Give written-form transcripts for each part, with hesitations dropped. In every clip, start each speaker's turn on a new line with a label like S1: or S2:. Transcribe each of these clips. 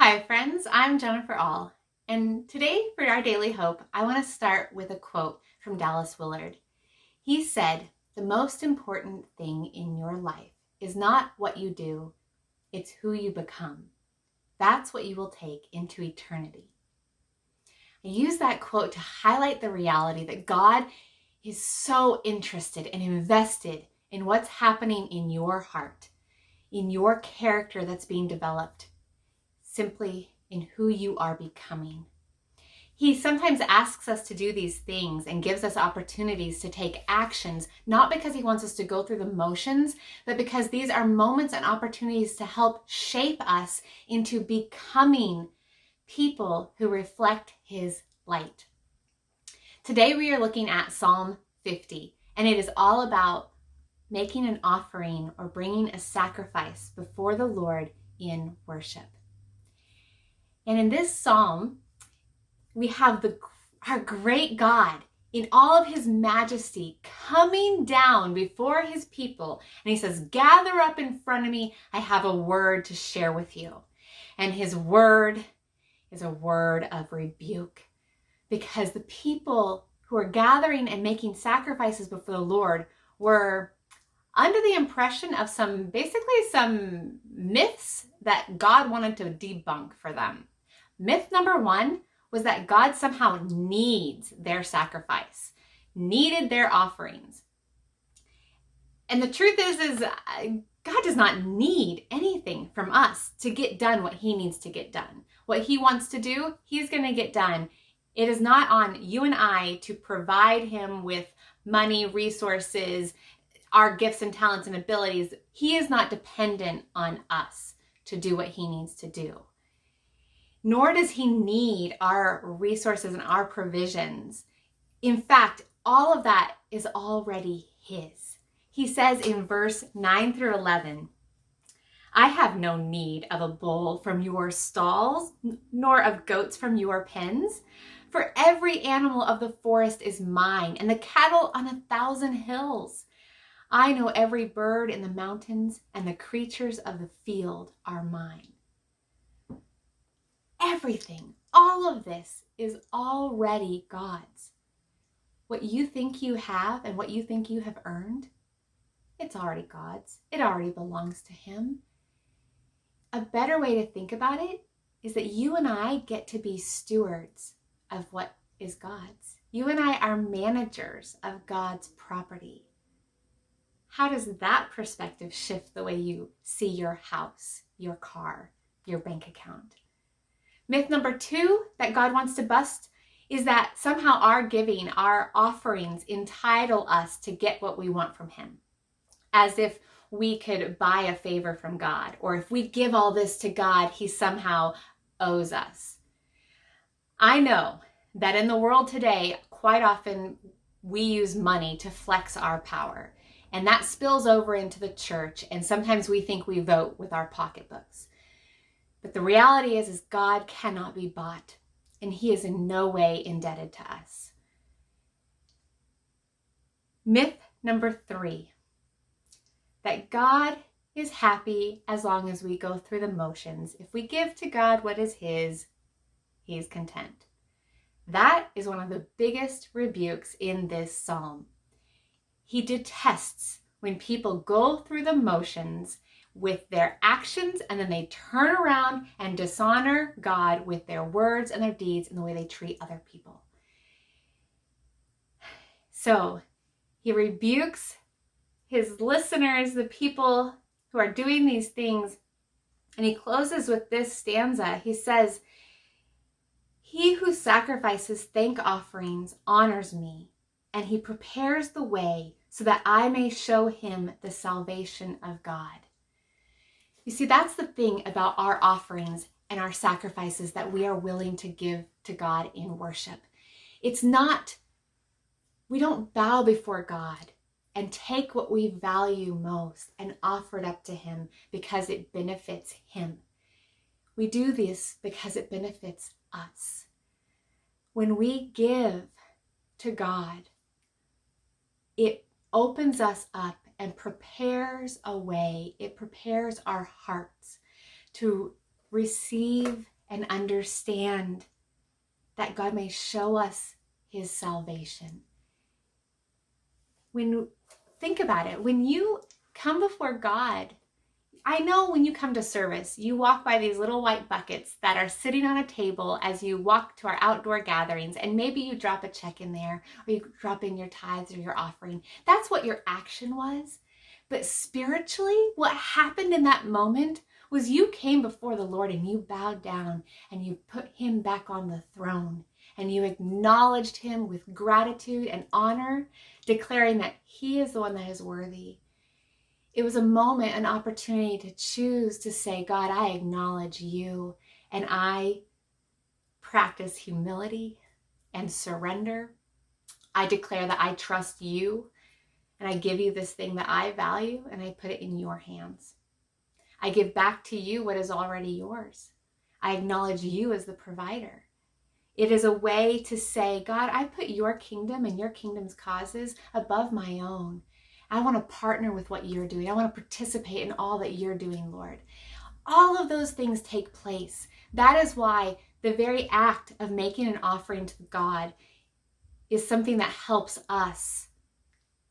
S1: Hi friends, I'm Jennifer All, and today for our Daily Hope, I want to start with a quote from Dallas Willard. He said, "The most important thing in your life is not what you do, it's who you become. That's what you will take into eternity." I use that quote to highlight the reality that God is so interested and invested in what's happening in your heart, in your character that's being developed, simply in who you are becoming. He sometimes asks us to do these things and gives us opportunities to take actions, not because he wants us to go through the motions, but because these are moments and opportunities to help shape us into becoming people who reflect his light. Today we are looking at Psalm 50, and it is all about making an offering or bringing a sacrifice before the Lord in worship. And in this psalm, we have our great God in all of his majesty coming down before his people. And he says, "Gather up in front of me. I have a word to share with you." And his word is a word of rebuke, because the people who are gathering and making sacrifices before the Lord were under the impression of some myths that God wanted to debunk for them. Myth number one was that God somehow needs their sacrifice, needed their offerings. And the truth is God does not need anything from us to get done what he needs to get done. What he wants to do, he's going to get done. It is not on you and I to provide him with money, resources, our gifts and talents and abilities. He is not dependent on us to do what he needs to do. Nor does he need our resources and our provisions. In fact, all of that is already his. He says in verse 9 through 11, "I have no need of a bull from your stalls, nor of goats from your pens. For every animal of the forest is mine, and the cattle on 1,000 hills. I know every bird in the mountains, and the creatures of the field are mine." Everything, all of this is already God's. What you think you have and what you think you have earned, it's already God's. It already belongs to him. A better way to think about it is that you and I get to be stewards of what is God's. You and I are managers of God's property. How does that perspective shift the way you see your house, your car, your bank account? Myth number two that God wants to bust is that somehow our giving, our offerings entitle us to get what we want from him, as if we could buy a favor from God, or if we give all this to God, he somehow owes us. I know that in the world today, quite often we use money to flex our power, and that spills over into the church, and sometimes we think we vote with our pocketbooks. But the reality is God cannot be bought, and he is in no way indebted to us. Myth number 3, that God is happy as long as we go through the motions. If we give to God what is his, he is content. That is one of the biggest rebukes in this psalm. He detests when people go through the motions with their actions, and then they turn around and dishonor God with their words and their deeds and the way they treat other people. So he rebukes his listeners, the people who are doing these things, and he closes with this stanza. He says, "He who sacrifices thank offerings honors me, and he prepares the way so that I may show him the salvation of God." You see, that's the thing about our offerings and our sacrifices that we are willing to give to God in worship. It's not, we don't bow before God and take what we value most and offer it up to him because it benefits him. We do this because it benefits us. When we give to God, it opens us up and prepares a way. It prepares our hearts to receive and understand that God may show us his salvation. Think about it. When you come before God, I know when you come to service, you walk by these little white buckets that are sitting on a table as you walk to our outdoor gatherings, and maybe you drop a check in there, or you drop in your tithes or your offering. That's what your action was. But spiritually, what happened in that moment was you came before the Lord and you bowed down and you put him back on the throne, and you acknowledged him with gratitude and honor, declaring that he is the one that is worthy. It was a moment, an opportunity to choose to say, God, I acknowledge you, and I practice humility and surrender. I declare that I trust you, and I give you this thing that I value, and I put it in your hands. I give back to you what is already yours. I acknowledge you as the provider. It is a way to say, God, I put your kingdom and your kingdom's causes above my own. I want to partner with what you're doing. I want to participate in all that you're doing, Lord. All of those things take place. That is why the very act of making an offering to God is something that helps us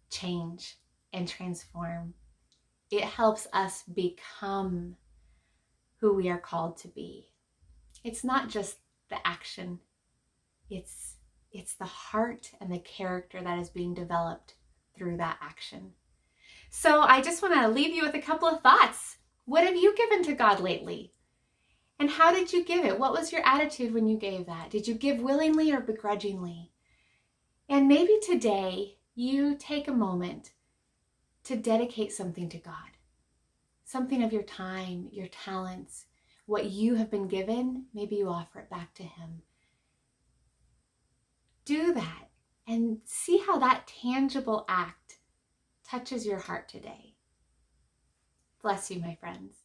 S1: change and transform. It helps us become who we are called to be. It's not just the action. It's the heart and the character that is being developed through that action. So I just want to leave you with a couple of thoughts. What have you given to God lately? And how did you give it? What was your attitude when you gave that? Did you give willingly or begrudgingly? And maybe today you take a moment to dedicate something to God. Something of your time, your talents, what you have been given, maybe you offer it back to him. Do that and see how that tangible act touches your heart today. Bless you, my friends.